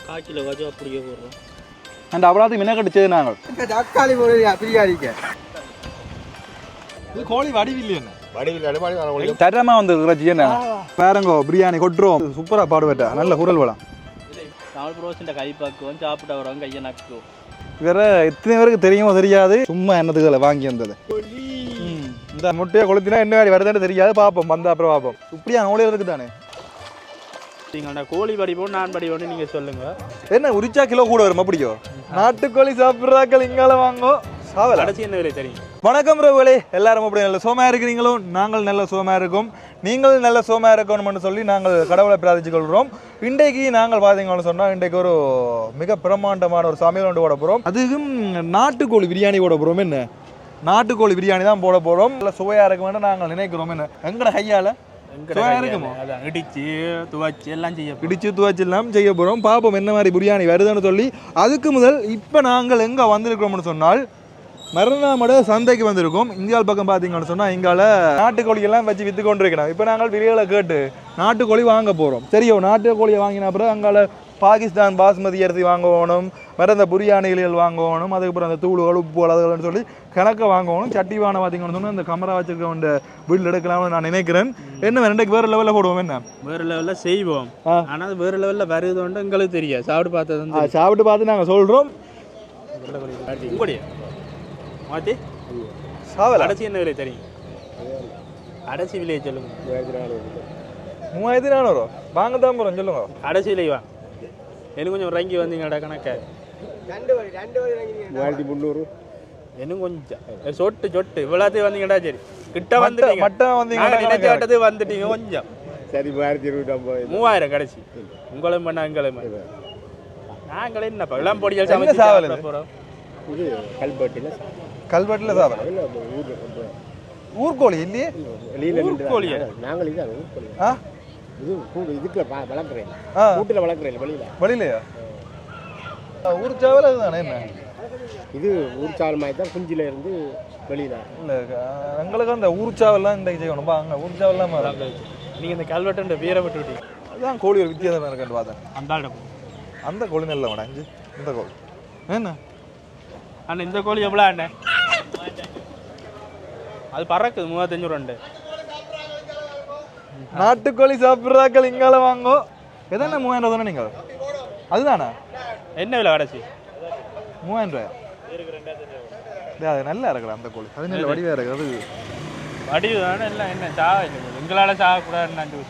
காய்ச்சல கொஞ்சம் அப்படியே போடுறோம். அந்த அவ்வளோத்தையும் மின்ன கடிச்சது நாங்கள் தக்காளி போடுறியா பிரியாணிக்க இது கோழி வடிவில்லையே வடிவில் தரமா வந்துருக்குற ஜியன பேரங்கோ பிரியாணி கொட்டுறோம் சூப்பராக பாடுவேட்டா நல்ல குரல் வளம் தமிழ் ப்ரோஸின் கைப்பாக்குவோம் சாப்பிட்டு வரவங்க கையை நக்குவோம். வேற எத்தனை பேருக்கு தெரியுமோ தெரியாது சும்மா என்னதுகளை வாங்கி வந்தது இந்த முட்டையை கொளுத்தினா என்ன மாதிரி வருதுன்னு தெரியாது பார்ப்போம் வந்தா அப்புறம் பார்ப்போம் இப்படியா நோலையில் இருக்குது தானே நீங்க கோழி படிப்போம் நான் படிப்போம்னு நீங்க சொல்லுங்க. என்ன உரிச்சா கிலோ கூட வரும் அப்படியோ நாட்டுக்கோழி சாப்பிட்றாக்கள் இங்கால வாங்கோ சாவல் கடைசி என்ன விலை தெரியும். வணக்கம் ரகுலே எல்லாரும் அப்படி நல்ல சோமா இருக்கிறீங்களும் நாங்கள் நல்ல சோமா இருக்கோம் நீங்கள் நல்ல சோமா இருக்கணும்னு சொல்லி நாங்கள் கடவுளை பிரார்த்திச்சு கொள்கிறோம். இன்றைக்கு நாங்கள் பார்த்தீங்கன்னு சொன்னால் இன்றைக்கு ஒரு மிக பிரம்மாண்டமான ஒரு சமையல் ஒன்று போட போகிறோம். அதுவும் நாட்டுக்கோழி பிரியாணி போட போகிறோம். என்ன நாட்டுக்கோழி பிரியாணி தான் போட போகிறோம். நல்ல சுவையாக இருக்குமென்னு நாங்கள் நினைக்கிறோம். என்ன எங்கட கையால் இருக்குமோ இடிச்சு துவைச்சு எல்லாம் செய்ய போகிறோம். பார்ப்போம் என்ன மாதிரி பிரியாணி வருதுன்னு சொல்லி. அதுக்கு முதல் இப்போ நாங்கள் எங்கே வந்திருக்கிறோம்னு சொன்னால் மருநாமட சந்தைக்கு வந்திருக்கோம். இந்தியாவில் பக்கம் பார்த்தீங்கன்னு சொன்னால் இங்கால நாட்டுக்கோழியெல்லாம் வச்சு விற்று கொண்டு இருக்கிறோம். இப்போ நாங்கள் விலைகளை கேட்டு நாட்டுக்கோழி வாங்க போகிறோம். சரியோ நாட்டுக்கோழியை வாங்கின அப்புறம் அங்கால பாகிஸ்தான் பாஸ்மதி அரிசி வாங்கணும், வேறு இந்த பிரியாணிகள் வாங்கணும், அதுக்கப்புறம் அந்த தூளுகள் உப்புகள் அதுகள்னு சொல்லி கணக்கை வாங்கணும். சட்டி வாங்க பார்த்தீங்கன்னு சொன்னால் இந்த கமரா வச்சிருக்க வேண்டிய வீட்டில் எடுக்கலாம்னு நான் நினைக்கிறேன். என்ன ரெண்டுக்கு வேறு லெவலில் போடுவோம். என்ன வேறு லெவலில் செய்வோம். ஆனால் வேறு லெவலில் வருதுன்னு எங்களுக்கு தெரியாது. சாப்பிட்டு பார்த்தது சாப்பிட்டு பார்த்து நாங்கள் சொல்கிறோம். மாற்றி சாவல் அடைச்சி என்ன விலை தெரியும். அடைச்சி விலையை சொல்லுங்க. 3400 வாங்க தான் போகிறோம் சொல்லுங்க. அடைச்சி விலை வா இன்னும் கொஞ்சம் இறங்கி வந்தீங்கடா கணக்க 2300 இன்னும் கொஞ்சம் சொட்டு சொட்டு இவ்வளோத்தையும் வந்தீங்கடா. சரி கிட்ட வந்துட்டீங்க மட்டும் வந்தீங்க வந்துட்டீங்க கொஞ்சம் சரி 3000 கடைசி உங்களையும் பண்ண எங்களையும் நாங்களே என்னப்பா இளம் பொடிகள் சமைச்சு சாப்பிட போகிறோம். இது கல்வெட்டில் சாப்பிட ஊர்கோழி இல்லையே ஊர்கோழி நாங்கள் இதான் ஊர்கோழி. இது இதுக்குள்ள வளர்க்குறேன் கூட்டில் வளர்க்குறேன் வெளியிலையா ஊர் சாவல் அதுதானே. என்ன இது ஊர் சாவல் மாதிரி தான் குஞ்சில இருந்து வெளியில இல்லை எங்களுக்கு அந்த ஊர் சாவல்லாம் இன்றைக்கு செய்யணும். அங்கே ஊர் சாவல்லாம் நீங்கள் இந்த கல்வெட்டு வீரை விட்டு விட்டீங்க. அதுதான் கோழி ஒரு வித்தியாசமாக இருக்குன்னு பார்த்தேன். அந்த கோழி நல்ல மேடம் இந்த கோழி என்ன அண்ணா இந்த கோழி எவ்வளோ அண்ணே அது பறக்குது 3500 நாட்டுக்கோழி சாப்பிட்றாக்கள் இங்கால வாங்கோ. எதனா 3000 தானே நீங்கள் அதுதானே என்ன விலை கடைசி 3000 அது நல்லா இருக்கிற அந்த கோழி அது நல்ல வடிவாக இருக்கிறது. வடிவு தானே எல்லாம் என்ன சாக எங்களால் சாகக்கூடாது.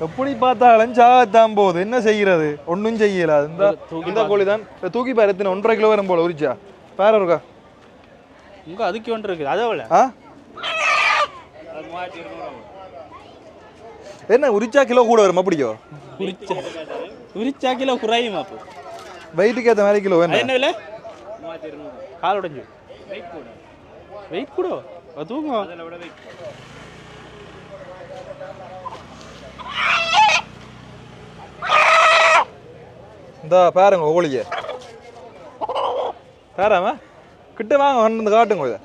எப்படி பார்த்தாலும் சாகத்தான் போகுது என்ன செய்கிறது ஒன்றும் செய்யல. இந்த கோழி தான் தூக்கி பாரு 1.5 கிலோ வரும் போல உரிச்சா பாரு இருக்கா உங்க அதுக்கு ஒன்று இருக்குது அதோட என்ன உரிச்சா கிலோ கூட வரும் அப்படியோ உரிச்சா கிலோ குறையும். அப்போ வெயிட்டுக்கு ஏற்ற மாதிரி கிலோ என்ன விலை கால் உடைஞ்சு வெயிட் கூட தூங்கும். இந்த பாருங்க கோழிய பாராம கிட்ட வாங்க வந்து காட்டுங்க. இதை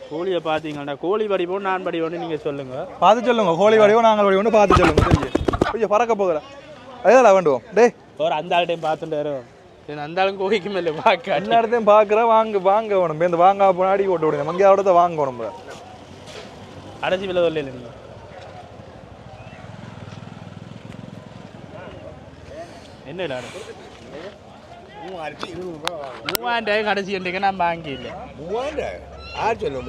கோழியை பார்த்தீங்கன்னா கோழி படிப்போம் நான் படிப்போன்னு நீங்கள் சொல்லுங்கள். பார்த்து சொல்லுங்க கோழி வடிவம் நாங்கள் வடிவம்னு பார்த்து சொல்லுங்க. கொஞ்சம் பறக்க போகிறேன் அதெல்லாம் வேண்டுவோம். டேய் ஒரு அந்த ஆள்கிட்டையும் பார்த்துட்டு வரும் அந்த ஆளும் கோழிக்கு மேலே பார்க்க எல்லா இடத்தையும் பார்க்குறேன் வாங்க வேணும். இந்த வாங்க முன்னாடி ஓட்ட விடுங்க மங்கையோட தான் வாங்கணும். கடைசி விலை வரல நீங்கள் என்ன விலை 3000 கடைசி என்றைக்கு நான் வாங்கி இல்லை 3000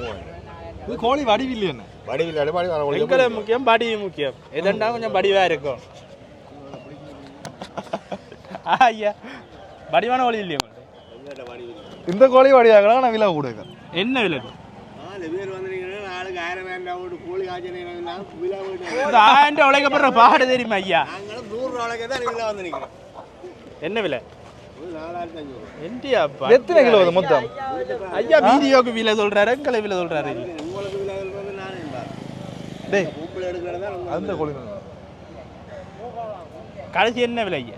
கோழி வடிவில்லை என்ன வடிவில் முக்கியம் படி முக்கியம் எதண்டா கொஞ்சம் படிவாக இருக்கும். ஐயா வடிவான கோழி இல்லையா இந்த கோழி வடிவாக நான் விலை கூட என்ன விலை 1000 உழைக்கப்படுற பாடு தெரியுமா ஐயா என்ன விலை எத்தனை கிலோ மொத்தம் ஐயா வீடியோக்கு விலை சொல்றாரு எங்களை விலை சொல்றாரு. அந்த கோழி கடைசி என்ன விலை ஐயா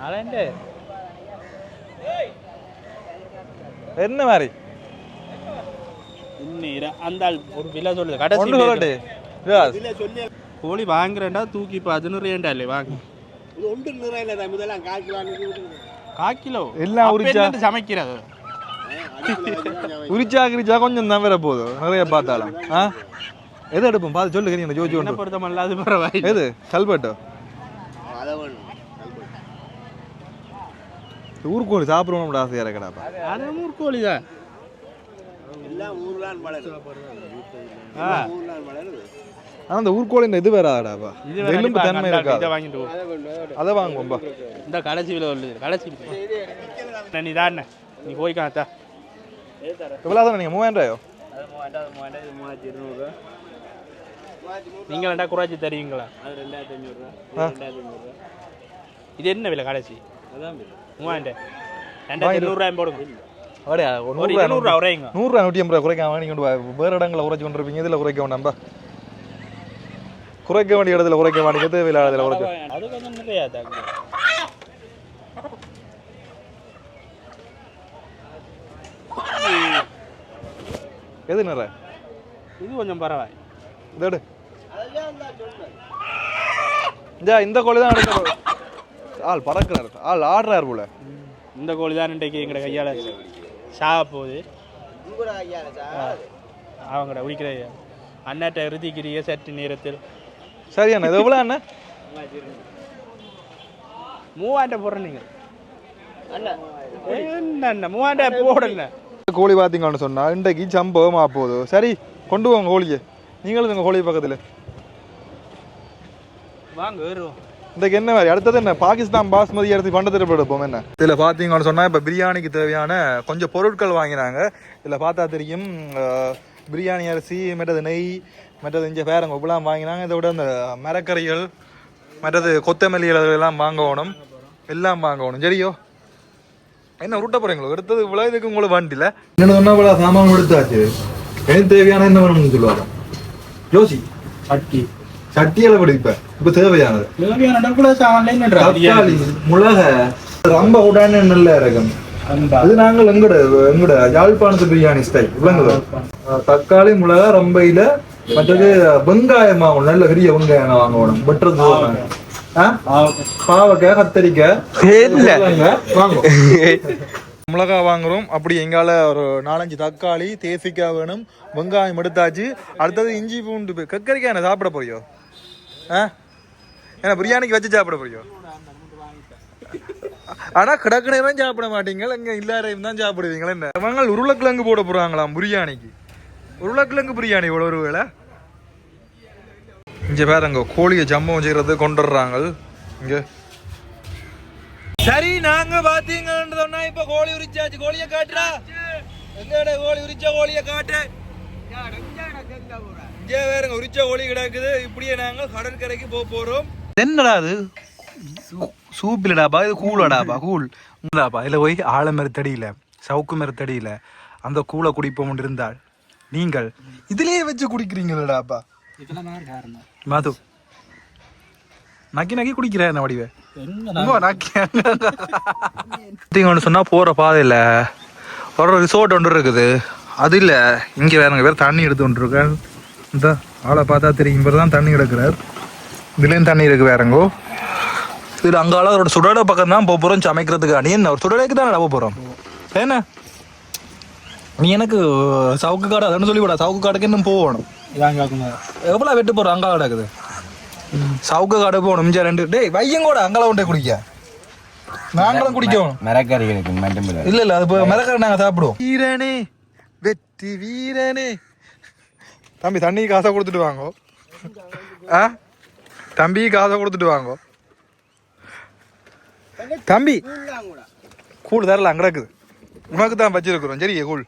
4000 என்ன மாதிரி அந்த ஒரு விலை சொல்லுது கடைசி கோழி வாங்குறேன்டா தூக்கி 11 வாங்க இது ஒன்று நிறைய தான் முதலாம் காய்க்கலாம் 1/4 கிலோ எல்லாம் உரிச்சா சமைக்கிறது உரிச்சா கிரிச்சா கொஞ்சம் தான் வேற போதும் நிறைய பார்த்தாலும் எது எடுப்போம் பார்த்து சொல்லு ஜோஜி என்ன பொறுத்தமல்ல அது பரவாயில்லை எது கல்பட்டோ அதை வேணும் ஊர்கோழி சாப்பிடுவோம் ஆசையா இருக்கடாப்பா அது ஊர்கோழி தான் எல்லாம் ஊர்லான் வளருது ஊர்லான் வளருது ஆனா அந்த ஊர்கோழி இது வேறாடாப்பா இது எலும்பு தன்மை இருக்கா இதை வாங்கிட்டு அதை வாங்குவோம்பா இந்த கடைசி விலை உள்ளது கடைசி நீ தான் நீ போய் காத்தா எவ்வளோ தானே நீங்கள் 3000 நீங்கள் ரெண்டா குறைச்சி தருவீங்களா அது 2500 இது என்ன விலை கடைசி அதான் 3000 2200 போடுங்க அப்படியா ஒரு 200 உரைங்க 100 150 குறைக்காம நீங்கள் வேறு இடங்களில் குறைச்சி கொண்டிருப்பீங்க இதில் குறைக்க வேண்டாம்பா குறைக்க வேண்டிய இடத்துல குறைக்க வேண்டிய தேவையில்லாத இடத்துல குறைக்க அது கொஞ்சம் நிறையா எது நிறைய இது கொஞ்சம் பரவாயில்ல இதோடு இந்த கோழி தான் எடுக்க ஆள் பறக்கிறார் ஆள் ஆடுறாரு போல இந்த கோழி தான் இன்றைக்கு எங்கட கையால் சாக போகுது அவங்கட உரிக்கிற அண்ணாட்ட இறுதிக்கிறிய சற்று நேரத்தில் சரி அண்ணா இது எவ்வளோ அண்ணா 3000 போடுறேன் நீங்கள் என்ன 3000 போடுங்க கோழி பார்த்தீங்கன்னு சொன்னா இன்றைக்கு சம்பவமா போகுது சரி கொண்டு போங்க கோழியை நீங்களும் உங்கள் கோழி பக்கத்தில் வாங்க வருவோம் இன்றைக்கு என்ன மாதிரி அடுத்தது என்ன பாகிஸ்தான் பாஸ்மதி அரிசி பண்டத்தில் எடுப்போம் என்ன இதில் பார்த்தீங்கன்னு சொன்னால் இப்போ பிரியாணிக்கு தேவையான கொஞ்சம் பொருட்கள் வாங்கினாங்க இதில் பார்த்தா தெரியும் பிரியாணி அரிசி மற்றது நெய் மற்றது இங்கே பேரங்க இப்பெல்லாம் வாங்கினாங்க இதை விட அந்த மரக்கறிகள் மற்றது கொத்தமல்லி எல்லாம் வாங்கணும் எல்லாம் வாங்கணும் சரியோ என்ன உருட்ட போறீங்களோ எடுத்தது இவ்வளோ இதுக்கு உங்களுக்கு வண்டியில் என்ன சொன்னா இவ்வளோ சாமான் எடுத்தாச்சு எனக்கு தேவையான என்ன வேணும்னு சொல்லுவாங்க யோசி சட்டி சட்டியெல்லாம் விட இப்ப தேவையானது தக்காளி மிளக ரொம்ப உடான நல்ல ரகம் அது நாங்கள் எங்கட யாழ்ப்பாணத்து பிரியாணி ஸ்டைல் விளங்குது தக்காளி மிளகா ரொம்பையில மற்றது வெங்காயம் வாங்கணும் நல்ல பெரிய வெங்காயம் வாங்கணும் வெட்டுறது பாவக்காய் கத்தரிக்காய் வாங்கும் மிளகா வாங்குறோம் அப்படி எங்கால ஒரு 4-5 தக்காளி தேசிக்காய் வேணும் வெங்காயம் எடுத்தாச்சு அடுத்தது இஞ்சி பூண்டு கக்கரிக்காய் என்ன சாப்பிட போறியோ ஏன்னா பிரியாணிக்கு வச்சு சாப்பிட போறியோ ஆனா கிடக்கினையும் சாப்பிட மாட்டீங்க இங்க இல்லாரையும் தான் சாப்பிடுவீங்களா என்ன அவங்க உருளைக்கிழங்கு போட போறாங்களாம் பிரியாணிக்கு உருளைக்கிழங்கு பிரியாணி ஒரு வேளை இங்க பாருங்க கோழியை ஜம்பம் செய்யறது கொண்டுடுறாங்க இங்க சரி நாங்க பாத்தீங்கன்னு சொன்னா இப்ப கோழி உரிச்சாச்சு கோழிய காட்டுறா எங்கட கோழி உரிச்ச கோழிய காட்டு இங்கே வேறங்க உரிச்ச கோழி கிடக்குது இப்படியே நாங்க கடற்கரைக்கு போறோம் என்னடா அது சூப் இல்லடாப்பா இது கூலடாப்பா கூழ் உண்டாப்பா இதுல போய் ஆலமரத்தடியில சவுக்கு மரத்தடியில அந்த கூழை குடிப்போம் இருந்தால் நீங்கள் இதுலயே வச்சு குடிக்கிறீங்களடாப்பா மது நக்கி நக்கி குடிக்கிற என்ன வடிவே சொன்னா போற பாதையில ஒரு ரிசோர்ட் ஒன்று இருக்குது அது இல்ல இங்க வேறங்க வேற தண்ணி எடுத்து கொண்டு இருக்கேன் இந்த ஆளை பார்த்தா தெரியும் தான் தண்ணி எடுக்கிறார் இதுலயும் தண்ணி இருக்கு வேறங்கோ இது அங்கால ஒரு சுடலை பக்கம் தான் போறோம் சமைக்கிறதுக்கு நீ என்ன ஒரு சுடலைக்கு தான் போறோம் என்ன நீ எனக்கு சவுக்கு காடு அதுன்னு சொல்லிவிடா சவுக்கு காடுக்கு இன்னும் போகணும் எவ்வளவு வெட்டு போறோம் அங்கா கிடக்குது சவுக்கு காடு போகணும் இஞ்சா 2 டேய் வையம் கூட அங்கால கொண்டே குடிக்க நாங்களும் குடிக்கணும் மரக்கறி இல்ல அது மரக்கறி நாங்க சாப்பிடுவோம் வீரனே வெற்றி வீரனே தம்பி தண்ணி காசை கொடுத்துட்டு வாங்கோ தம்பி காசை கொடுத்துட்டு வாங்கோ தம்பி கூழ் தரல அங்க இருக்குது உனக்கு தான் வச்சிருக்கிறோம் சரியா கூழ்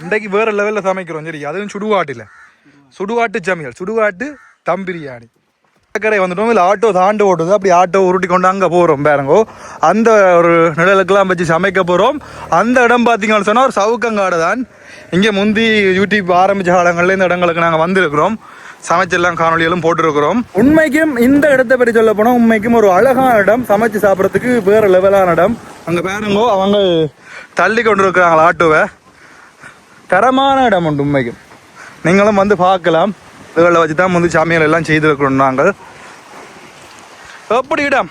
இன்றைக்கு வேற லெவல்ல சமைக்கிறோம் சரி அதுவும் சுடுகாட்டு சமையல் சுடுகாட்டு தம் பிரியாணி கடற்கரை வந்துட்டோம் இல்லை ஆட்டோ தாண்டு ஓட்டுது அப்படி ஆட்டோ உருட்டி கொண்டு அங்கே போகிறோம் பேரங்கோ அந்த ஒரு நிழலுக்கெல்லாம் வச்சு சமைக்க போகிறோம் அந்த இடம் பார்த்தீங்கன்னு சொன்னால் ஒரு சவுக்கங்காடு தான் இங்கே முந்தி யூடியூப் ஆரம்பித்த காலங்களில் இந்த இடங்களுக்கு நாங்கள் வந்திருக்கிறோம் சமைச்செல்லாம் காணொலிகளும் போட்டிருக்கிறோம் உண்மைக்கும் இந்த இடத்தை பற்றி சொல்ல போனால் உண்மைக்கும் ஒரு அழகான இடம் சமைச்சு சாப்பிட்றதுக்கு வேறு லெவலான இடம் அங்கே பேருங்கோ அவங்க தள்ளி கொண்டு இருக்கிறாங்களா ஆட்டோவை தரமான இடம் உண்டு உண்மைக்கும் நீங்களும் வந்து பார்க்கலாம் இதுகளை வச்சு தான் வந்து சமையல் எல்லாம் செய்திருக்கிறோம் நாங்கள் எப்படி இடம்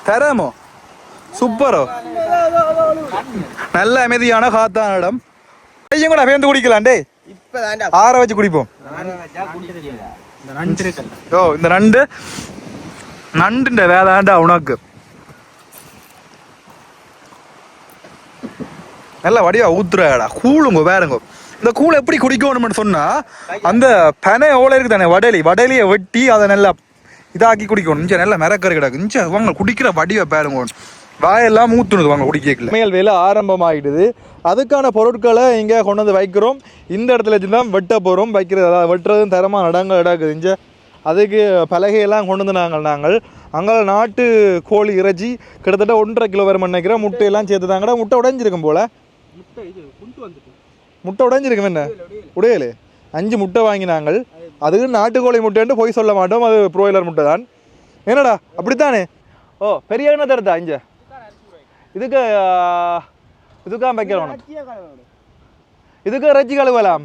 தரமோ சூப்பரோ நல்ல அமைதியான காத்தான இடம் ஐயும் கூட பேந்து குடிக்கலாம் டே ஆற வச்சு குடிப்போம் ஓ இந்த நண்டுன்ற வேதாண்டா உனக்கு நல்ல வடிவா ஊத்துறாடா கூழுங்க வேறுங்க இந்த கூழ் எப்படி குடிக்கணும்னு சொன்னா அந்த பனை ஓலை இருக்கு தானே வடலியை வெட்டி அதை நல்லா இதாக்கி குடிக்கணும் இஞ்ச நல்லா மிரக்கறி கிடக்கு இஞ்ச வாங்க குடிக்கிற வடிவை பாருங்க வாயெல்லாம் ஊத்துணுது வாங்க குடிக்கல சமையல் வேலை ஆரம்பமாகிடுது அதுக்கான பொருட்களை இங்கே கொண்டு வந்து வைக்கிறோம் இந்த இடத்துல வச்சுதான் வெட்ட போகிறோம் வைக்கிறது அதாவது வெட்டுறதும் தரமாக இடங்கள் இடக்குது இஞ்ச அதுக்கு பலகையெல்லாம் கொண்டு வந்து நாங்கள் அங்கே நாட்டு கோழி இறைச்சி கிட்டத்தட்ட 1.5 கிலோ வரும் நினைக்கிறேன் முட்டையெல்லாம் சேர்த்து தாங்கடா முட்டை உடைஞ்சிருக்கும் போல முட்டை உடைஞ்சிருக்கும் என்ன உடையலே 5 முட்டை வாங்கினாங்கள் அதுக்கு நாட்டுக்கோழி முட்டைன்ட்டு போய் சொல்ல மாட்டோம் அது ப்ரோயிலர் முட்டை தான் என்னடா அப்படித்தானே ஓ பெரிய என்ன தருதா இஞ்ச இதுக்கா வைக்கலாம் இதுக்கு இறைச்சி கழுவலாம்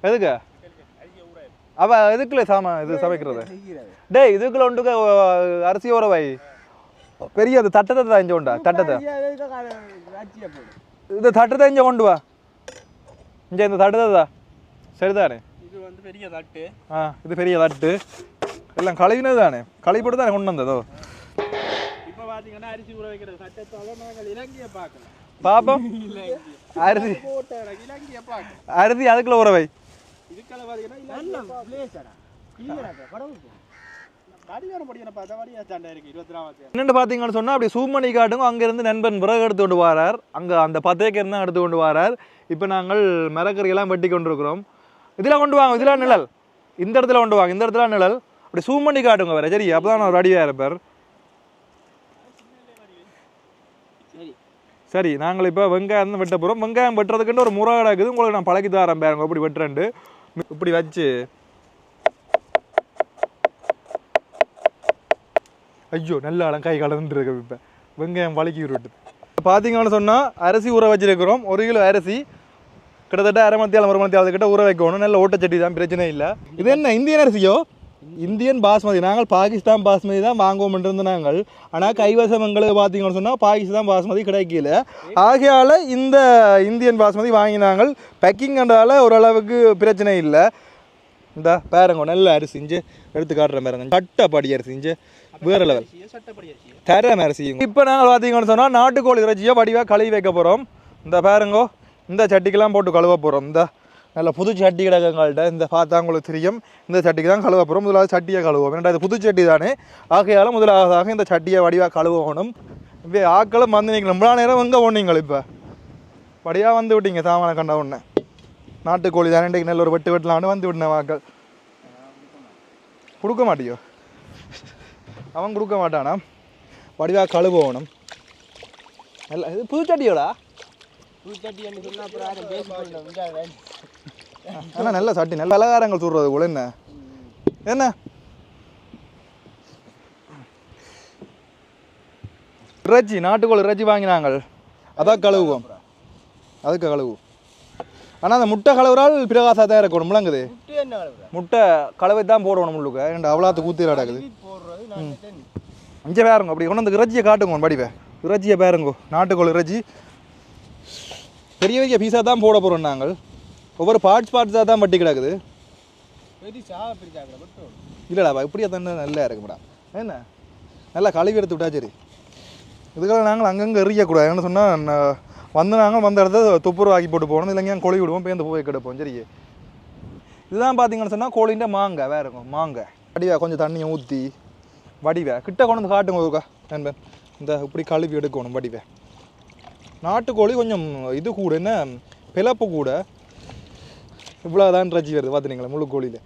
எதுக்கு அவ எதுக்குள்ள இது சமைக்கிறது டேய் இதுக்குள்ள ஒன்றுக்கு அரிசி உறவை பெரிய அது தட்டத்தை தான் இஞ்ச உண்டா தட்டத்தை இது தட்டத்தை இஞ்ச கொண்டு வா இஞ்ச இந்த தட்டத்தை தான் சரிதானே இது பெரிய தட்டு இது பெரிய தட்டு எல்லாம் கழுவினது தானே கழுவி போட்டு தானே கொண்டு வந்ததோ இப்போ பாத்தீங்கன்னா அரிசி ஊற வைக்கிற சட்டத்தால நாங்கள் இலங்கையை பார்க்கலாம் பாப்போம் அரிசி இலங்கையை பார்க்கலாம் அரிசி அதுக்குள்ள ஊற வை இதுக்குள்ள என்னென்னு பார்த்தீங்கன்னு சொன்னால் அப்படி சூம் பண்ணி காட்டுங்க அங்கேருந்து நண்பன் விறகு எடுத்து கொண்டு வரார் அங்கே அந்த 10 ஏக்கர் தான் எடுத்து கொண்டு வரார் இப்போ நாங்கள் மரக்கறியெல்லாம் வெட்டி கொண்டிருக்கிறோம் இதில் கொண்டு வாங்க இதில் நிழல் இந்த இடத்துல கொண்டு வாங்க இந்த இடத்துல நிழல் அப்படி சூம் பண்ணி காட்டுங்க வேறு சரி அப்போ தான் ஒரு அடியாக இருப்பார் சரி நாங்கள் இப்போ வெங்காயம் வெட்ட போகிறோம் வெங்காயம் வெட்டுறதுக்குன்னு ஒரு முறை கிடக்குது உங்களுக்கு நான் பழக்கி தரேன் பாருங்க இப்படி வெட்டுறேன்ட்டு இப்படி வச்சு ஐயோ நல்ல கை கலந்துருக்கு இப்போ வெங்காயம் வலிக்கி விட்டுது பார்த்தீங்கன்னு சொன்னால் அரிசி ஊற வச்சிருக்கிறோம் 1 கிலோ அரிசி கிட்டத்தட்ட அரை மத்தியாலம் 1 மத்தியாலத்து கிட்ட ஊற வைக்கணும் நல்ல ஓட்டச்சட்டி தான் பிரச்சனை இல்லை இது என்ன இந்தியன் அரிசியோ இந்தியன் பாஸ்மதி நாங்கள் பாகிஸ்தான் பாஸ்மதி தான் வாங்குவோம்ன்றது நாங்கள் ஆனால் கைவசம் எங்களுக்கு பார்த்தீங்கன்னு சொன்னால் பாகிஸ்தான் பாஸ்மதி கிடைக்கல ஆகையால் இந்த இந்தியன் பாஸ்மதி வாங்கினாங்கள் பேக்கிங்ன்றதால ஓரளவுக்கு பிரச்சனை இல்லை இந்த பாருங்க நல்ல அரிசி இஞ்சு எடுத்து காட்டுறேன் பாருங்க சட்டப்படி அரிசி இஞ்சு வேறு லெவல் தரம் அரிசி இப்போ நாங்கள் பார்த்தீங்கன்னு சொன்னால் நாட்டுக்கோழி இறைச்சியை வடிவாக கழுவி வைக்க போகிறோம் இந்த பாருங்கோ இந்த சட்டிக்கெல்லாம் போட்டு கழுவ போகிறோம் இந்த நல்ல புது சட்டி கிடக்கங்கள்ட்ட இந்த பார்த்தா உங்களுக்கு தெரியும் இந்த சட்டிக்கு தான் கழுவ போகிறோம் முதலாவது சட்டியை கழுவோம் ஏன்னா இது புது சட்டி தானே ஆகையால் முதலாவதாக இந்த சட்டியை வடிவாக கழுவணும் இப்போ ஆக்களும் வந்து நீங்கள் ரொம்ப நேரம் எங்கே ஓடினீங்கள் இப்போ வடியாக வந்து விட்டீங்க சாமான கண்ட ஒன்று நாட்டுக்கோழி தானே இன்றைக்கு நல்ல ஒரு வெட்டு வெட்டலான்னு வந்து விட்டேன் ஆக்கள் கொடுக்க மாட்டியோ அவன் கொடுக்க மாட்டானா வடிவாக கழுவணும் நல்ல இது புது சட்டியோடா ஆனால் நல்ல சட்டி நல்ல பலகாரங்கள் தூடுறது போல என்ன என்ன இறைச்சி நாட்டுக்கோழி இறைச்சி வாங்கினாங்கள் அதான் கழுவுவோம் அதுக்கு கழுவுவோம் ஆனால் அந்த முட்டை கழுவுறால் பிரகாசா தான் இருக்கணும் முழங்குது முட்டை கழுவை தான் போடணும் முழுக்க ரெண்டு அவ்வளோத்து கூத்தி நடக்குது இங்கே பாருங்க அப்படி கொண்டு வந்து இறைச்சியை காட்டுங்க படிப்பை இறைச்சியை பாருங்கோ நாட்டுக்கோழி இறைச்சி பெரிய பெரிய பீஸாக தான் போட போகிறோம் நாங்கள் ஒவ்வொரு பார்ட்ஸாக தான் வட்டி கிடக்குது இல்லைடாப்பா இப்படியா தானே நல்லா இருக்கு மேடம் என்ன நல்லா கழுவி எடுத்து விட்டா சரி இதுக்காக நாங்கள் அங்கங்கே எறியக்கூடாது என்ன சொன்னால் வந்து நாங்கள் வந்த இடத்த துப்புரவு ஆக்கி போட்டு போகணும் இல்லைங்க கொழி விடுவோம் பேருந்து போய் கிடப்போம் சரி இதுதான் பார்த்தீங்கன்னு சொன்னால் கோழிൻ്റെ மாங்காய் வேறு இருக்கும் மாங்காய் வடிவை கொஞ்சம் தண்ணியை ஊற்றி வடிவை கிட்ட கொண்டு வந்து காட்டுங்க ஒருக்கா நண்பன் இந்த இப்படி கழுவி எடுக்கணும் வடிவை நாட்டுக்கோழி கொஞ்சம் இது கூட என்ன பிளப்பு கூட இவ்வளோதான் இறைச்சி வருது பார்த்துனீங்களா முழு கோழியில்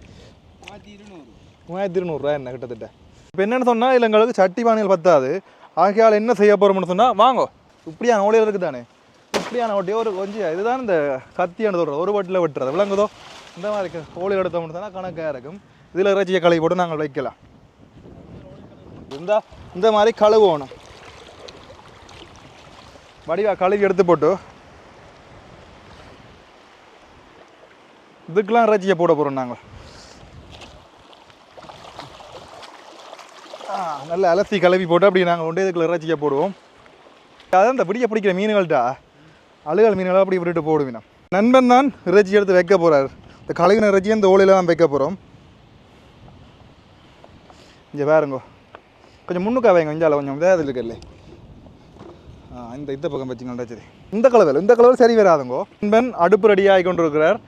3200 என்ன கிட்டத்தட்ட இப்போ என்னென்னு சொன்னால் இல்லை எங்களுக்கு சட்டி பானைகள் பத்தாது ஆகையால் என்ன செய்ய போகிறோம்னு சொன்னால் வாங்கோ இப்படியான ஓலையில் இருக்குது தானே இப்படியான ஓட்டியோ ஒரு கொஞ்சம் இதுதான் இந்த கத்தியானது ஒரு வட்டில் வெட்டுறது விளங்குதோ இந்த மாதிரி ஓலையில் எடுத்தோம்னு சொன்னால் கணக்காக இருக்கும் இதில் இறைச்சியை கழுவி போட்டு நாங்கள் வைக்கலாம் இந்த மாதிரி கழுவணும் வடிவா கழுவி எடுத்து போட்டு இதுக்கெல்லாம் இறைச்சியை போட போகிறோம் நாங்கள் நல்ல அலசி கலவி போட்டு அப்படி நாங்கள் கொண்டு இதுக்குள்ள இறைச்சிக்க போடுவோம். அதான் இந்த பிடிக்க பிடிக்கிற மீன்கள்டா அழுகல் மீன்களை அப்படி விட்டுட்டு போடுவேன். நண்பன் தான் இறைச்சி எடுத்து வைக்க போகிறார். இந்த கழுவின இறைச்சி இந்த ஓலையில் தான் வைக்க போகிறோம். இங்கே வேறுங்கோ கொஞ்சம் முன்னுக்கா வைங்க, இஞ்சால கொஞ்சம் வேறு இருக்குல்ல. இந்த பக்கம் வச்சுங்களா சரி. இந்த கலவில் சரி வராதுங்கோ. நண்பன் அடுப்பு ரெடி ஆகி கொண்டு இருக்கிறார்.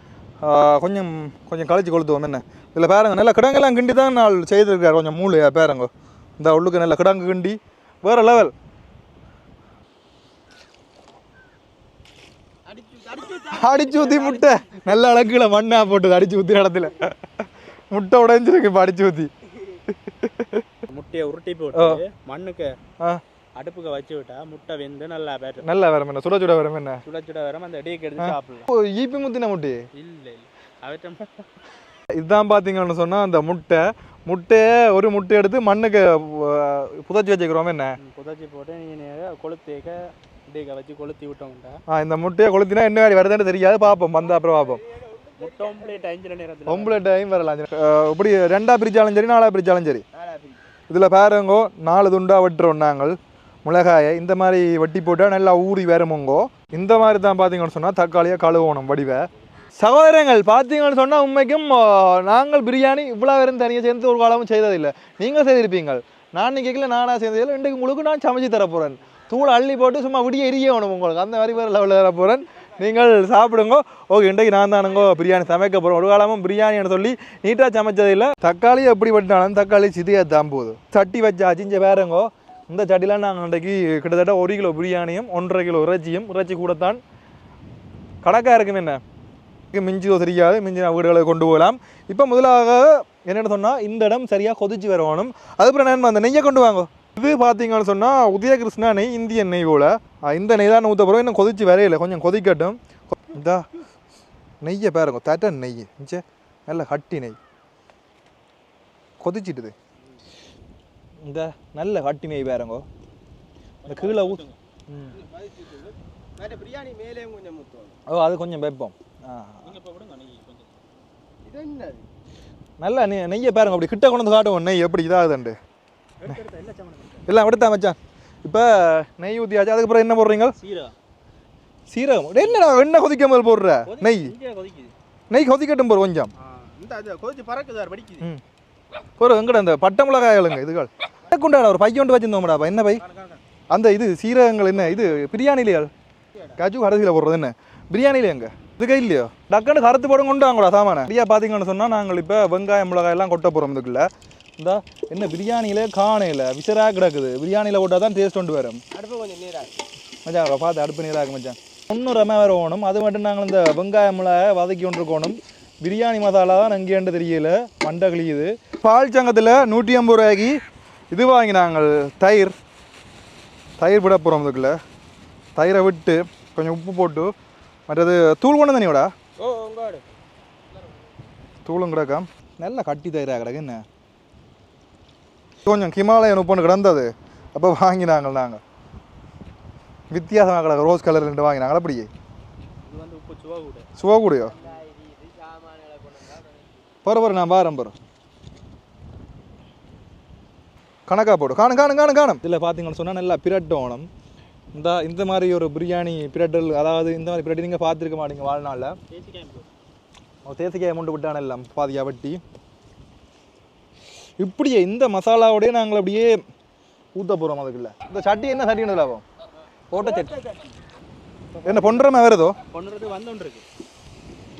கொஞ்சம் கொஞ்சம் கழிச்சு கொளுத்துவோம். என்ன இதில் பேருங்க நல்லா கிடங்கெல்லாம் கிண்டி தான் நாள் செய்திருக்கார். கொஞ்சம் மூளையா பேருங்கோ இந்த உள்ளுக்கு நல்ல கிடங்கு கிண்டி வேறு லெவல். அடிச்சு ஊற்றி முட்டை நல்ல அழகுல மண்ணா போட்டுது. அடிச்சு ஊற்றி இடத்துல முட்டை உடைஞ்சிருக்கு. இப்போ அடிச்சு ஊற்றி முட்டையை உருட்டி போட்டு மண்ணுக்கு அடுப்புக்கு வச்சு விட்டா முட்டை வெந்து நல்லா வரும். என்ன சுட சுட வரும். என்ன சுட வரும். அந்த டீக்கு எடுத்து சாப்பிடலாம். ஈப்பி முத்தின முட்டி இல்லை அவற்ற இதுதான் பார்த்தீங்கன்னு சொன்னால் அந்த முட்டையை ஒரு முட்டை எடுத்து மண்ணுக்கு புதைச்சி வச்சுக்கிறோம். என்ன புதைச்சி போட்டு நீங்கள் கொளுத்தேக்க டீக்கை வச்சு கொளுத்தி விட்டோம்டா. இந்த முட்டையை கொளுத்தினா என்ன வேறு வருதுன்னு தெரியாது. பார்ப்போம் வந்த அப்புறம் பார்ப்போம். முட்டை ஒம்பளை டைம் வரலாம். இப்படி 2ஆ பிரிச்சாலும் சரி 4ஆ பிரிச்சாலும் சரி. இதில் பாருங்கோ 4 துண்டாக வெட்டுறோம் நாங்கள். மிளகாயை இந்த மாதிரி வெட்டி போட்டால் நல்லா ஊறி வருமுங்கோ. இந்த மாதிரி தான் பார்த்தீங்கன்னு சொன்னால் தக்காளியை கழுவணும் வடிவை. சகோதரங்கள் பார்த்தீங்கன்னு சொன்னால் உண்மைக்கும் நாங்கள் பிரியாணி இவ்வளோ வெறும் தனியாக சேர்ந்து ஒரு காலமும் செய்ததில்லை. நீங்கள் செய்திருப்பீங்கள். நான் கேட்கல நானாக செய்ததில்லை. இன்றைக்கு உங்களுக்கு நான் சமைச்சு தரப்போகிறேன். தூள் அள்ளி போட்டு சும்மா விடிய எரியணும் உங்களுக்கு. அந்த மாதிரி வேறு லெவலில் தரப்போகிறேன். நீங்கள் சாப்பிடுங்க. ஓகே இன்றைக்கு நான் தானுங்கோ பிரியாணி சமைக்க போகிறோம். ஒரு காலமும் பிரியாணின்னு சொல்லி நீட்டாக சமைச்சதில்லை. தக்காளி எப்படி வெட்டினாலும் தக்காளி சிதியாக தான் போகுது. சட்டி வச்சு அச்சிஞ்ச வேறங்கோ. இந்த சட்டிலாம் நாங்கள் இன்றைக்கு கிட்டத்தட்ட 1 கிலோ பிரியாணியும் 1.5 கிலோ இறைச்சி கூடத்தான் கணக்காக இருக்கும். என்ன மிஞ்சிதோ தெரியாது. மிஞ்சின வீடுகளை கொண்டு போகலாம். இப்போ முதலாக என்னென்னு சொன்னால் இந்த இடம் சரியாக கொதிச்சு வரணும். அதுக்கப்புறம் நான் அந்த நெய்யை கொண்டு வாங்க. இது பார்த்தீங்கன்னு சொன்னால் உதயகிருஷ்ணா நெய், இந்தியன் நெய் போல். இந்த நெய் தான் ஊற்ற போகிறோம். இன்னும் கொதிச்சு வரையில கொஞ்சம் கொதிக்கட்டும். இந்த நெய்யை பாருங்க தட்ட நெய் சே நல்ல கட்டி நெய் கொதிச்சிட்டுது. இந்த நல்ல கட்டி நெய் பாருங்க. இந்த கீழே பிரியாணி மேலே கொஞ்சம் அது கொஞ்சம் வைப்போம். நல்லா நெய்யை பாருங்க. அப்படி கிட்ட கொண்டு வந்து காட்டுவோம் நெய் எப்படி இதாகுதுண்டு. எல்லாம் எடுத்தா மச்சான். இப்போ நெய் ஊற்றியாச்சு. அதுக்கப்புறம் என்ன போடுறீங்க? சீரகம். என்னடா என்ன கொதிக்க முதல் போடுற? நெய் கொதிக்கட்டும் போகிற கொஞ்சம் ஒரு எங்கட அந்த பட்டை மிளகாய்களுங்க இதுகள் கொண்டாட ஒரு பைய கொண்டு வச்சுருந்தோம்டா. என்ன பை? அந்த இது சீரகங்கள் என்ன இது பிரியாணிலையா கஜு கடைசியில் போடுறது என்ன பிரியாணிலே எங்க இதுக்கே இல்லையோ டக்குன்னு கருத்து போட கொண்டு வாங்கடா சாமான. சரியா பார்த்தீங்கன்னு சொன்னால் நாங்கள் இப்போ வெங்காயம் மிளகாய் எல்லாம் கொட்ட போகிறோம். இதுக்குள்ள இந்த என்ன பிரியாணியிலே காணையில் விசராக கிடக்குது. பிரியாணியில் போட்டால் தான் டேஸ்ட் கொண்டு வரும். அடுப்பு கொஞ்சம் நீராக மச்சான் பார்த்து அடுப்பு நீராக மச்சான். 300 வேறு ஓணும். அது மட்டும் நாங்கள் இந்த வெங்காயம் மிளகாய் வதக்கி கொண்டிருக்கணும். பிரியாணி மசாலா தான் அங்கேண்டு தெரியல மண்டை கிளியுது. பால் சங்கத்தில் 150 ரூபாய்க்கு இது வாங்கி நாங்கள் தயிர் விட போகிறோம். இதுக்குள்ள தயிரை விட்டு கொஞ்சம் உப்பு போட்டு மற்றது தூள் கொண்டு தண்ணியோடா தூளும் கிடக்கா நல்லா கட்டி தயிராக கிடக்கு. என்ன கொஞ்சம் ஹிமாலயன் உப்புன்னு கிடந்தது அப்போ வாங்கினாங்கள். நாங்கள் வித்தியாசமாக கிடக்கு ரோஸ் கலர் 2 வாங்கினாங்களா. அப்படி சுவா கூடையோ பரவாயில்ல நான் பாரம் பரம் கணக்காக போடும். காணும் இதில் பார்த்தீங்கன்னு சொன்னால் நல்லா பிரட்டோணும். இந்த மாதிரி ஒரு பிரியாணி பிரட்டல் அதாவது இந்த மாதிரி பிரட்டி நீங்கள் பார்த்துருக்க மாட்டீங்க வாழ்நாளில். தேசிக்காய் மூண்டு விட்டான எல்லாம் பாதியாக வட்டி இப்படியே இந்த மசாலாவோடய நாங்கள் அப்படியே ஊற்ற போகிறோம். அதுக்குள்ள இந்த சட்டி என்ன சட்டின்னு லாபம் போட்ட சட்டி என்ன பொன்னுறமா வருதோ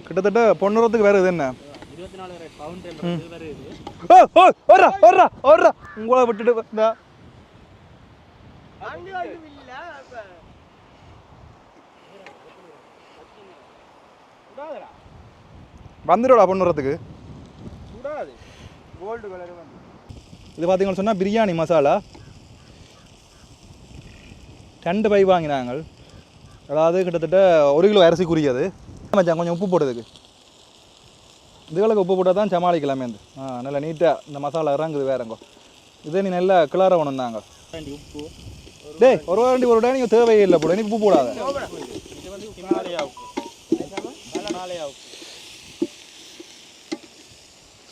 கிட்டத்தட்ட பொன்னுறதுக்கு வருது. என்ன உங்களை விட்டுட்டு வந்துடுடா பொண்ணுறதுக்கு. இது பார்த்தீங்கன்னு சொன்னால் பிரியாணி மசாலா 2 பை வாங்கினாங்க. அதாவது கிட்டத்தட்ட 1 கிலோ அரிசிக்குரியது. மச்சான் கொஞ்சம் உப்பு போடுறதுக்கு இதுகளுக்கு உப்பு போட்டால் தான் சமாளிக்கலாமே. நல்லா நீட்டாக இந்த மசாலா இறங்குது வேறங்கோ. இதே நீ நல்லா கிளற வேணும். நாங்கள் உப்பு டேய் ஒரு டே நீங்கள் தேவையே இல்லை போட. நீ உப்பு போடாத.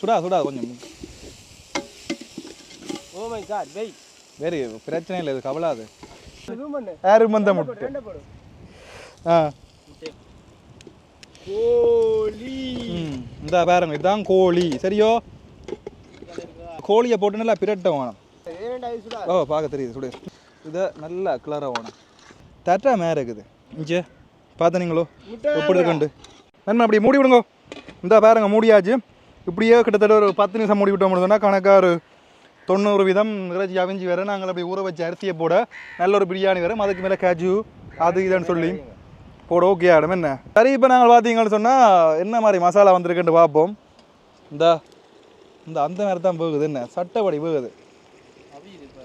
சுடா கொஞ்சம் ஓ மை காட் வெய் வேறு பிரச்சனை இல்லை, இது கவலாது. யாரு மந்த முட்டை? கோழி. இந்த பாருங்க, இதுதான் கோழி. சரியோ, கோழியை போட்டு நல்லா பிரட்ட வேணும். ஓ பார்க்க தெரியுது சுடு. இதை நல்லா கிளற வேணும். தட்டா மேலே இருக்குது இங்கே பார்த்தனீங்களோ எப்படி இருக்குண்டு. நன்மை அப்படி மூடி விடுங்க. இந்த பாருங்க மூடியாச்சு. இப்படியே கிட்டத்தட்ட ஒரு 10 நிமிஷம் மூடி விட்டோம் சொன்னால் கணக்காக ஒரு 90 வீதம் இறைச்சி அவிஞ்சி வேறு. நாங்கள் அப்படி ஊற வச்சு அரிசியை போட நல்ல ஒரு பிரியாணி வரும். அதுக்கு மேலே காஜு அது இதுன்னு சொல்லி போட ஓகே ஆகிடும். என்ன சரி, இப்போ நாங்கள் பார்த்தீங்கன்னு சொன்னால் என்ன மாதிரி மசாலா வந்திருக்குன்னு பார்ப்போம். இந்த இந்த அந்த மாதிரி தான் போகுது. என்ன சட்டப்படி போகுது.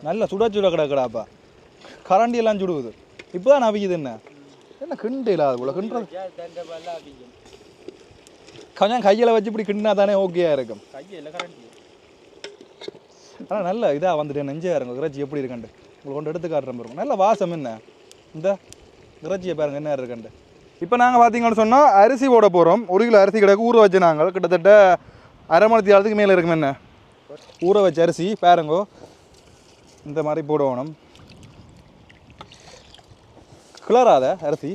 நல்ல சுட சுட கிடக்குடாப்பா. கரண்டி எல்லாம் சுடுவுது. இப்போ தான் அவிக்குது. என்ன என்ன கிண்டு இல்லாத போல கிண்டுறது. கொஞ்சம் கையில் வச்சு இப்படி கிண்டினா தானே ஓகேயா இருக்கும். ஆனால் நல்ல இதாக வந்துட்டு நெஞ்சா இருங்க. இறைச்சி எப்படி இருக்குண்டு உங்களுக்கு கொண்டு எடுத்து காட்டுற மாதிரி இருக்கும். நல்ல வாசம். என்ன இந்த இறைச்சியை பாருங்க என்ன இருக்குண்டு. இப்போ நாங்கள் பார்த்தீங்கன்னு சொன்னால் அரிசி போட போகிறோம். 1 கிலோ அரிசி கிடக்கு ஊற வச்சு நாங்கள் கிட்டத்தட்ட அரை மணி நேரத்துக்கு மேலே இருக்கும். என்ன ஊற வச்ச அரிசி பாருங்கோ இந்த மாதிரி போடணும். கிளறாத அரிசி.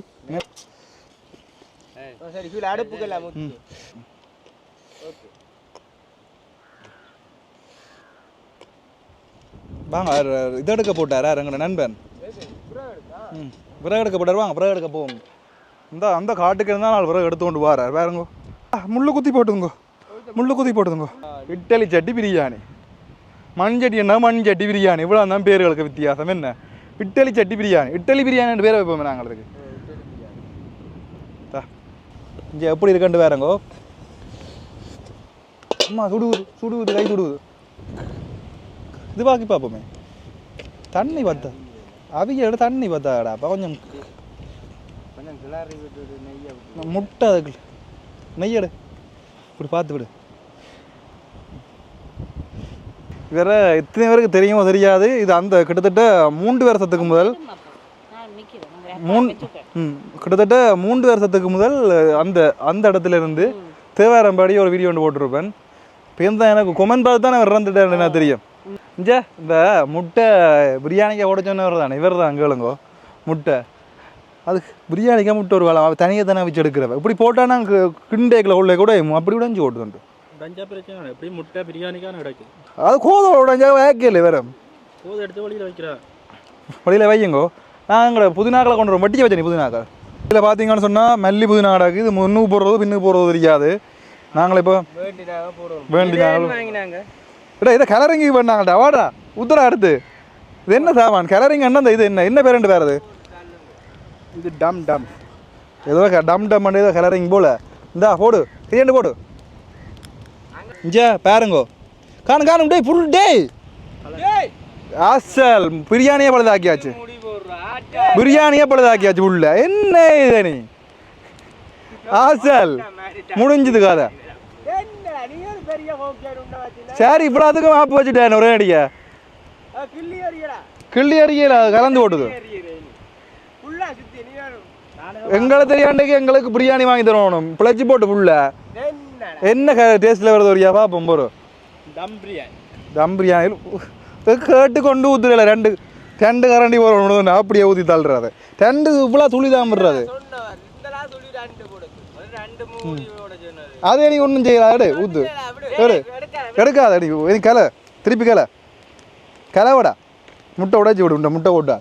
வாங்க இது எடுக்க போட்டாரா எங்களோட நண்பன். விறகு எடுக்க போட்டார். வாங்க விறகு எடுக்க போவோம். இந்த அந்த காட்டுக்கு இருந்தால் நாள் விறகு எடுத்து கொண்டு வாரார். வேறுங்கோ முள்ளு குத்தி போட்டுதுங்கோ. முள்ளு குத்தி போட்டுதுங்கோ. இட்டலி சட்டி பிரியாணி. மண்சட்டி என்ன மண்சட்டி பிரியாணி. இவ்வளோ தான் பேர்களுக்கு வித்தியாசம். என்ன இட்டலி சட்டி பிரியாணி. இட்டலி பிரியாணி பேரை வைப்போமே நாங்கள். அதுக்கு இங்கே எப்படி இருக்கண்டு வேறங்கோ. அம்மா சுடுவுது சுடுவுது கை சுடுவுது. இது பாக்கி பார்ப்போமே. தண்ணி பார்த்தா அவியோட தண்ணி பார்த்தாடாப்பா. கொஞ்சம் முட்டை அதுக்கு நெய்யடு இப்படி பார்த்து விடு. வேற எத்தனை பேருக்கு தெரியுமோ தெரியாது. இது அந்த கிட்டத்தட்ட 3 வருஷத்துக்கு முதல் கிட்டத்தட்ட 3 வருஷத்துக்கு முதல் அந்த அந்த இடத்துல இருந்து தேவாரம்பாடி ஒரு வீடியோ ஒன்று போட்டிருப்பேன். இப்போ தான் எனக்கு கொமெண்ட் பார்த்து தான் நான் இறந்துட்டேன். எனக்கு தெரியும். இந்த முட்டை பிரியாணிக்கு ஓட சொன்னவர் தானே இவர் தான் கேளுங்கோ. முட்டை அது பிரியாணிக்கா முட்டை ஒரு வேலை தனியாக தானே வச்சு எடுக்கிறவ. இப்படி போட்டால் நாங்கள் கிண்டேக்கில் உள்ள கூட அப்படி உடஞ்சி ஓட்டுதுண்டு. எப்படி முட்டை பிரியாணிக்கான கிடைக்கும். அது கோதை உடஞ்சா வேக்கையில் வேற கோதை எடுத்து வழியில் வைக்கிறா. வழியில் வையுங்கோ. நாங்கள் புதினாக்களை கொண்டு வரோம். வட்டிக்க வச்சேன் புதினாக்கள். இதில் பார்த்தீங்கன்னு சொன்னால் மல்லி புதினா கிடக்கு. இது முன்னுக்கு போடுறது பின்னுக்கு போடுறது தெரியாது. நாங்கள் இப்போ வேண்டினாங்க இல்லை இதை கலரிங்கி பண்ணாங்கடா. வாடா உத்தரா அடுத்து இது என்ன சாமான் கலரிங் என்ன? இது என்ன என்ன பேருண்டு வேறு? இது டம் டம் ஏதோ டம் டம் ஏதோ கலரிங் போல. இந்தா போடு கையாண்டு போடு. இஞ்சா பாருங்கோ. காணும் காணும் டே ஃபுல் டே அசல் பிரியாணியே பழுதாக்கியாச்சு. பிரியாணியே பழுதாக்கியாச்சு உள்ள. என்ன இது நீ அசல் முடிஞ்சது காதை. சரி இப்போ அதுக்கும் ஆப்பு வச்சுட்டேன் ஒரே அடிக்க. கிள்ளி அடிக்கல கலந்து ஓட்டுது. எங்களை தெரியாண்டைக்கு எங்களுக்கு பிரியாணி வாங்கி தரணும். பிழைச்சி போட்டு புள்ள என்ன டேஸ்ட்ல வருது ஒரு பாப்போம். போறோம் தம் பிரியாணி கேட்டு கொண்டு ஊத்துறல. ரெண்டு கரண்டி போறோம். அப்படியே ஊற்றி தள்ளுறது. 2 இப்பெல்லாம் துளி தான் விடுறது. அதே நீ ஒன்றும் செய்யலாடு ஊத்து எடுக்காத. நீ கலை திருப்பி கலைவடா. முட்டை உடைச்சி விடு. முட்டை போட்டா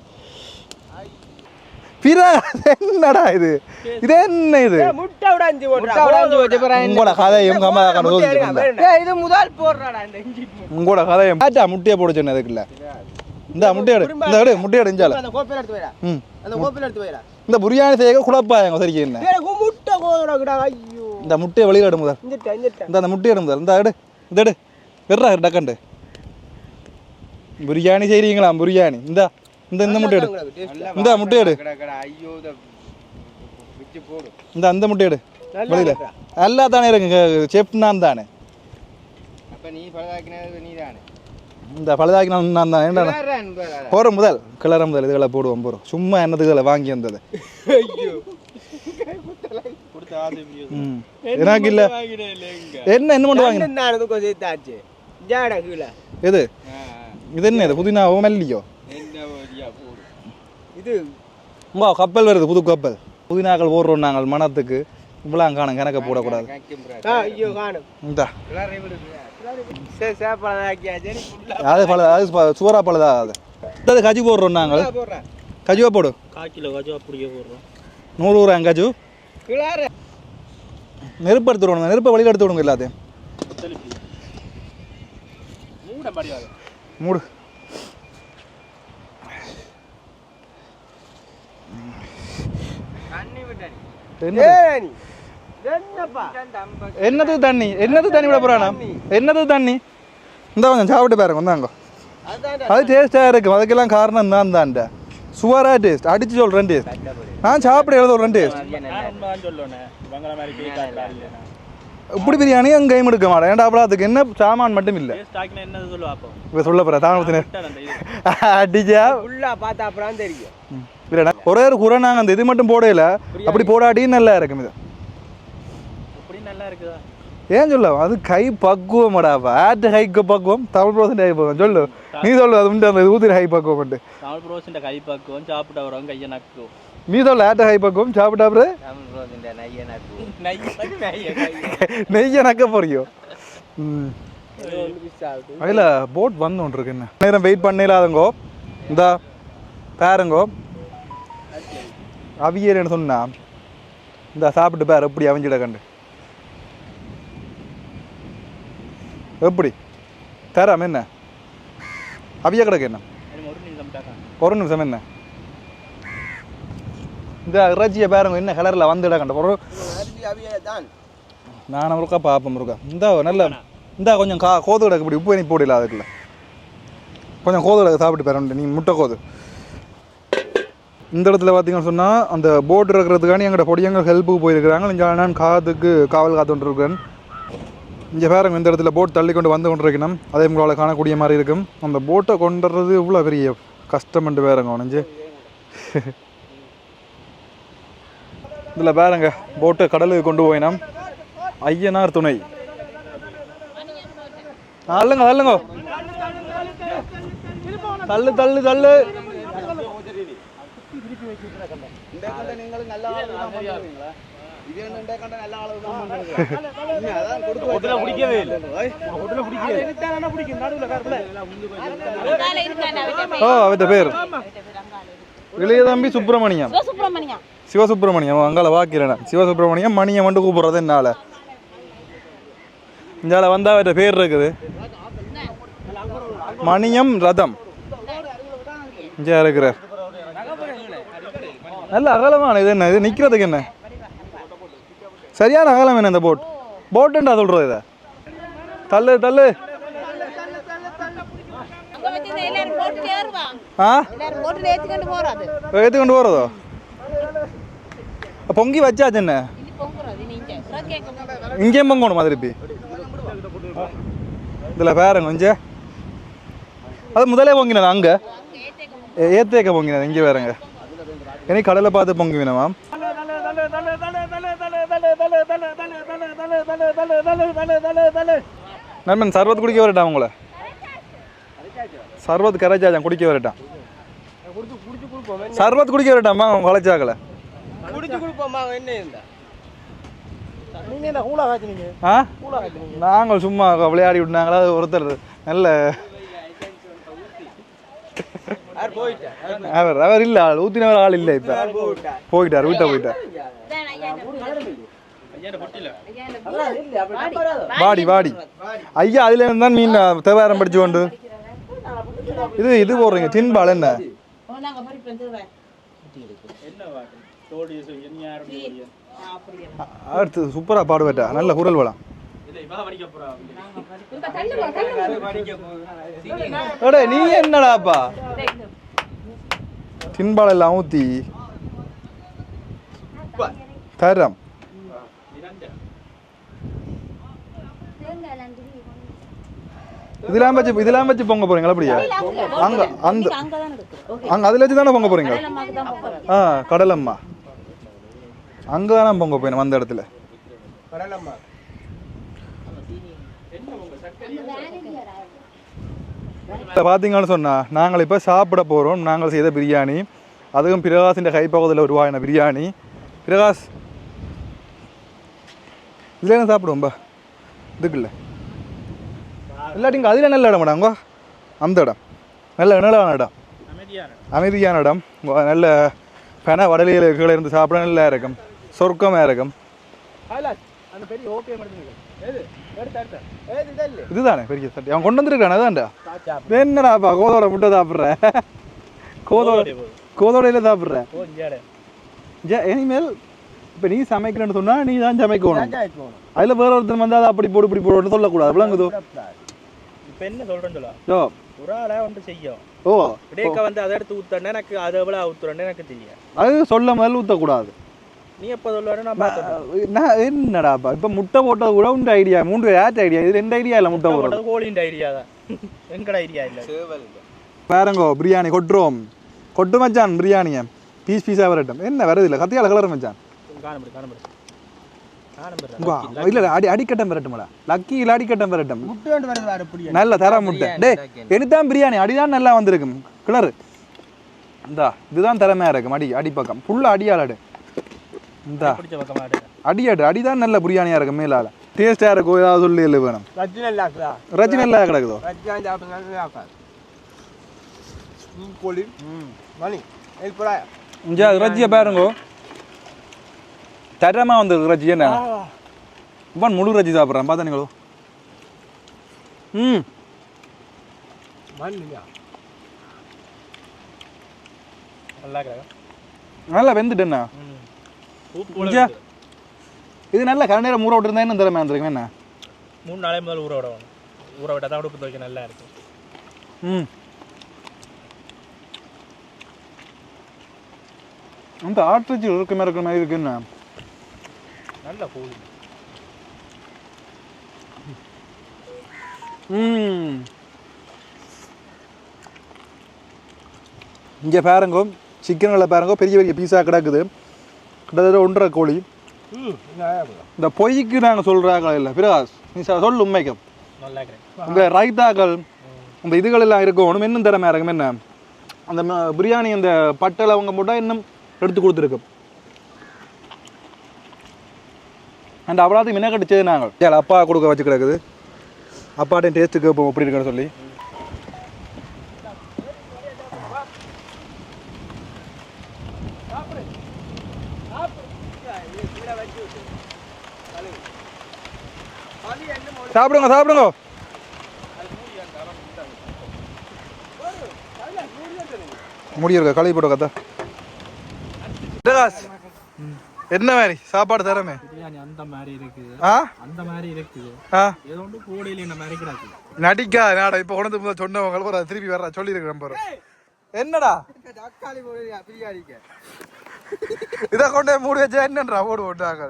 என்னடா இது? இது என்ன இது? உங்களோட கதையும் உங்களோட கதையும் முட்டையை போட சொன்ன அதுக்குல்ல. இந்த முட்டையோடு இந்த விடு முட்டையோடு இந்த பிரியாணி செய்ய குழப்பாங்க. சரி என்ன இந்த முட்டையை வெளியிட முதல். இந்த முட்டையை முதல். இந்த எடு இந்த எடு வெறா டக்கண்டு பிரியாணி செய்றீங்களா? பிரியாணி இந்த இந்த இந்த முட்டை எடு. இந்த முட்டை எடு. இந்த அந்த முட்டை எடு. வெளியில நல்லா தானே இருக்கு. செஃப் நான் தானே. இந்த பழுதாக்கினா நான் தான். என்ன போகிற முதல் கிளற முதல் இதுகளை போடுவோம். போகிறோம் சும்மா என்னதுகளை வாங்கி வந்தது எனக்கு இல்லை. என்ன என்ன மட்டும் வாங்கினேன். எது இது என்ன இது புதினாவோ மல்லியோ இது உங்க கப்பல் வருது புது கப்பல் புதினாக்கள் போடுறோம் நாங்கள் மனத்துக்கு இவ்வளோ காணும் கணக்க போடக்கூடாது ஐயோ காணும் இந்தா அது அது சுவரா பழதா அது கஜு போடுறோம் நாங்கள் கஜுவா போடு 1/4 கிலோ கஜு அப்படியே போடுறோம் 100 கிராம் கஜு நெருப்பு எடுத்து விடுங்க நெருப்பை வழியில் எடுத்து விடுங்க எல்லாத்தையும் மூடு என்னது தண்ணி விட போறானா என்னது தண்ணி இந்த கொஞ்சம் சாப்பிட்டு பாருங்க வந்தாங்க அது டேஸ்டாக இருக்கும் அதுக்கெல்லாம் காரணம் தான் தான்டா சுவரா டேஸ்ட் அடிச்சு சொல்கிறேன் டேஸ்ட் நான் சாப்பிட சொல்கிறேன் டேஸ்ட் இப்படி பிரியாணி அங்கே கைம் எடுக்க மாட்டேன் ஏன்டா அப்புறம் அதுக்கு என்ன சாமான் மட்டும் இல்லை இப்போ சொல்ல போகிறேன் தானத்தினர் அடிச்சா பார்த்தா அப்புறம் தெரியும் இல்லைடா ஒரே ஒரு குறை நாங்கள் அந்த இது மட்டும் போடையில அப்படி போடாடி நல்லா இருக்கும் இது ஏன் சொல்ல அது கை பக்குவமாடாப்பா ஆட்டு கைக்கு பக்குவம் தமிழ் ப்ரோசன் கை பக்குவம் சொல்லு நீ சொல்லு அது உண்டு அந்த ஊதிர கை பக்குவம் உண்டு தமிழ் ப்ரோசன் கை பக்குவம் சாப்பிட்டு வரவங்க கையை நக்குவோம் நீ சொல்ல ஆட்டு கை பக்குவம் சாப்பிட்டா அப்புறம் நெய்ய நக்க போறியோ அதில் போட் வந்து ஒன்று இருக்கு என்ன நேரம் வெயிட் பண்ணிடாதங்கோ இந்த பாருங்கோ அவியன்னு சொன்னா இந்த சாப்பிட்டு பாரு எப்படி அவிஞ்சிட கண்டு எப்படி தரம் என்ன அவிய கிடக்கு என்ன ஒரு நிமிஷம் என்ன இந்த இறைச்சியை பாருங்க என்ன கலரில் வந்துட கண்ட ஒரு நான் முருக்கா பார்ப்பேன் முருக்கா இந்த நல்ல இந்த கொஞ்சம் கோது கிடக்கு இப்படி உப்பு எனக்கு போடல அதுக்குள்ள கொஞ்சம் கோது கிடக்கு சாப்பிட்டு பாரு நீ முட்டை கோது இந்த இடத்துல பார்த்தீங்கன்னு சொன்னால் அந்த போட் இருக்கிறதுக்காண்டி எங்களோட பொடியங்கள் ஹெல்ப்புக்கு போயிருக்கிறாங்க இங்கே நான் காவல் காத்துருக்கேன் இங்கே பாருங்க இந்த இடத்துல போட் தள்ளி கொண்டு வந்து கொண்டிருக்கணும் அதே உங்களால் காணக்கூடிய மாதிரி இருக்கும் அந்த போட்டை கொண்டுறது இவ்வளோ பெரிய கஷ்டம்ட்டு பாருங்க உனஞ்சு இதில் பாருங்க போட்டை கடலுக்கு கொண்டு போயினோம் ஐயனார் துணை தள்ளுங்க தள்ளுங்க தள்ளு தள்ளு தள்ளு பேர் இளைய தம்பி சுப்பிரமணியம் சிவசுப்பிரமணியம் அங்கால வாக்கிறேன் சிவசுப்பிரமணியம் மணியம் வந்து கூப்பிடுறது என்னால இந்தால வந்தா அவர்கிட்ட பேர் இருக்குது மணியம் ரதம் இங்கே இருக்கிறார் நல்ல அகலமான இது என்ன இது நிற்கிறதுக்கு என்ன சரியான அகலம் என்ன இந்த போட்டுன்றா சொல்றது இதை தள்ளு தள்ளு ஏற்றுக்கொண்டு போறதோ பொங்கி வச்சாச்சு என்ன இங்கேயும் பொங்கணுமா திருப்பி இதில் பாருங்க கொஞ்சம் அது முதலே பொங்கினது அங்கே ஏத்தேக்க பொங்கினது இங்கே வேறங்க இனி கடலை பார்த்து பொங்கி வேணுமாம் நண்பன் சர்வத் குடிக்க வரட்டான் உங்களை சர்வத் கரைச்சாச்சான் குடிக்க வரட்டான் சர்வத் குடிக்க வரட்டாமா வளைச்சாக்கல நாங்கள் சும்மா விளையாடி விட்டாங்களா ஒருத்தர் நல்ல அவர் இல்ல ஊத்தினவர் ஆள் இல்ல இப்ப போயிட்டார் வீட்டை போயிட்டார் வாடி வாடி ஐயா அதுல இருந்து தான் மீன் தேவாரம் படிச்சு கொண்டு இது போடுறீங்க டின்பால் என்ன அடுத்து சூப்பரா பாடுவேட்டா நல்ல குரல் வளம் நீ என்னடாப்பா டின்பால் எல்லாம் ஊத்தி தரம் இதெல்லாம் வச்சு பொங்க போறீங்களா அப்படியா அங்க அந்த அங்க அதுல வச்சு தானே பொங்க போறீங்க கடலம்மா அங்கதான் பொங்க போயிடும் அந்த இடத்துல இப்போ பார்த்தீங்கன்னு சொன்னால் நாங்கள் இப்போ சாப்பிட போகிறோம். நாங்கள் செய்த பிரியாணி, அதுவும் பிரகாஷின் கைப்பகுதியில் உருவாகின பிரியாணி. பிரகாஷ் இதில் என்ன சாப்பிடுவோம்பா? இதுக்குல்ல இல்லாட்டி இங்கே அதில் நல்ல இடம் மேடாங்கோ. அந்த இடம் நல்ல நிலவான இடம், அமைதியான இடம், நல்ல பென வடலியில் கீழே இருந்து சாப்பிட நல்லா இருக்கும், சொர்க்கமாக இருக்கும். இதுதானே பெரிய சட்டி அவன் கொண்டு வந்துருக்கானே தான்டா. என்னடாப்பா கோதோட முட்டை சாப்பிட்ற, கோதோடையில சாப்பிட்ற. இனிமேல் இப்போ நீ சமைக்கிறேன்னு சொன்னா நீ தான் சமைக்கணும். அதில் வேற ஒருத்தர் வந்து அதை அப்படி போடு இப்படி போடுன்னு சொல்லக்கூடாது. விளங்குதோ? இப்போ என்ன சொல்றேன்னு சொல்ல ஓ ஒரு ஆளா வந்து செய்யும். ஓ டேக்க வந்து அதை எடுத்து ஊத்துறேன் எனக்கு அதை எவ்வளோ ஊத்துறேன்னு எனக்கு தெரியும். அது சொல்ல முதல்ல ஊற்றக்கூடாது. நீ எப்போ சொல்லுவாரு நான் என்னடாப்பா இப்போ முட்டை போட்டது கூட உண்டு ஐடியா. 3 ஏற்ற ஐடியா, இது 2 ஐடியா இல்லை. முட்டை போட்டது கோழின்ற ஐடியா தான், எங்கட ஐடியா இல்லை. பாருங்கோ பிரியாணி கொட்டுறோம். கொட்டு மச்சான் பிரியாணியை பீஸ் பீஸாக வரட்டும். என்ன வருது இல்லை கத்தியால் கலர் மச்சான். இல்ல அடிக்கட்டம் வரட்டும்டா. லக்கி இல்ல அடிக்கட்டம் வரட்டும். நல்ல தர முட்டை. டே எனதான் பிரியாணி அடிதான் நல்லா வந்திருக்கும். கிளறு இந்தா இதுதான் திறமையா இருக்கும். அடிப்பக்கம் ஃபுல்லா அடியாளாடு. இந்தா அடியாடு அடிதான் நல்ல பிரியாணியா இருக்கும். மேலால டேஸ்டா இருக்கும். ஏதாவது சொல்லி இல்லை வேணும். ரஜினி நல்லா கிடக்குதோ. ரஜியை பாருங்கோ தரமா வந்து ரஜி. என்ன இவன் முழு ரஜி சாப்பிட்றான் பார்த்தா நீங்களோ. நல்லா வெந்துட்டேண்ணா. இது நல்ல கரண்டேர ஊற விட்டுருந்தா என்ன திறமை வந்துருக்கும். என்ன 3 நாளே முதல் ஊற விடணும். ஊற விட்டா தான் உடுப்பு துவைக்க நல்லா இருக்கும். அந்த ஆட்டுச்சி இருக்கிற மாதிரி இருக்குன்னு நல்ல கோழி. இங்கே பாருங்கோ சிக்கன்களை பாருங்கோ பெரிய பெரிய பீஸாக கிடக்குது. கிட்டத்தட்ட 1.5 கோழி. இந்த பொய்க்கு நாங்கள் சொல்கிறாங்க இல்லை பிரகாஷ் நீ சொல்லு உண்மைக்கும். இந்த ரைத்தாக்கள் இந்த இதுகள் எல்லாம் இருக்கும். ஒன்றும் இன்னும் திறமையாக இருக்கும். என்ன அந்த பிரியாணி அந்த பட்டை அவங்க போட்டால் இன்னும் எடுத்து கொடுத்துருக்கு. அண்ட் அவ்வளோத்தையும் என்ன கட்டிச்சது நாங்கள் ஏன் அப்பா கொடுக்க வச்சு கிடக்குது. அப்பாட்டையும் டேஸ்ட்டு கேட்போம் எப்படி இருக்குன்னு சொல்லி. சாப்பிடுங்க சாப்பிடுங்க. முடியிருக்க களி போட்ட கதை. என்ன மாதிரி சாப்பாடு தரமே அந்த மாதிரி இருக்குது. அந்த மாதிரி இருக்குது. ஏதோ ஒன்று கோடையில் என்ன மாதிரி கிடக்கு. நடிக்கா நாடா இப்போ கொண்டு சொன்னவங்க திருப்பி வர்ற சொல்லியிருக்கிறேன். என்னடா இதை கொண்டே மூடி வச்சா என்னன்றா ஓடு ஓட்டாங்க.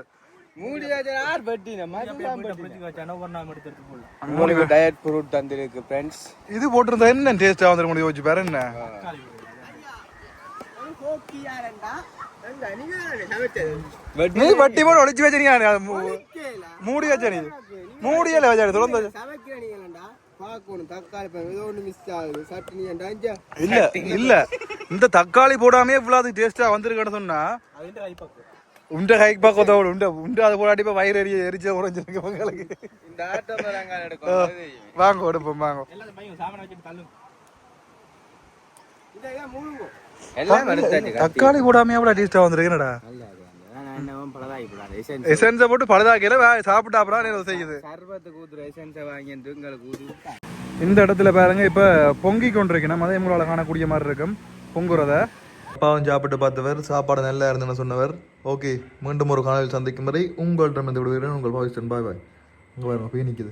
இது போட்டிருந்தா என்ன டேஸ்டா வந்துருக்க முடியும். வச்சு பாரு என்ன நீ வட்டி போட ஒளிச்சு வச்சீங்க. மூடி வச்ச நீ மூடியல வச்சாரு சொல்ல. இல்ல இல்ல இந்த தக்காளி போடாமே இவ்வளவு டேஸ்டா வந்திருக்கேன்னு சொன்னா உண்ட கை பக்கத்தோடு உண்ட உண்ட அதை போடாட்டி இப்போ வயிறு எரிச்ச உறைஞ்சிருக்கு உங்களுக்கு. வாங்க கொடுப்போம் வாங்க. தக்காளி போடாம எவ்வளவு டேஸ்டா வந்திருக்குடா. எசன்ஸை போட்டு பழுதாக்கல சாப்பிட்டா அப்புறம் செய்யுது. இந்த இடத்துல பாருங்க இப்ப பொங்கி கொண்டிருக்கணும். அதே மூலால காணக்கூடிய மாதிரி இருக்கும் பொங்குறத. அப்பாவும் சாப்பிட்டு பார்த்தவர் சாப்பாடு நல்லா இருந்துன்னு சொன்னவர். ஓகே மீண்டும் ஒரு காலையில் சந்திக்கும் வரை உங்கள்கிட்ட விடுகிறேன். உங்கள் பாய் பாய். உங்க பாருங்க போய் நிற்குது.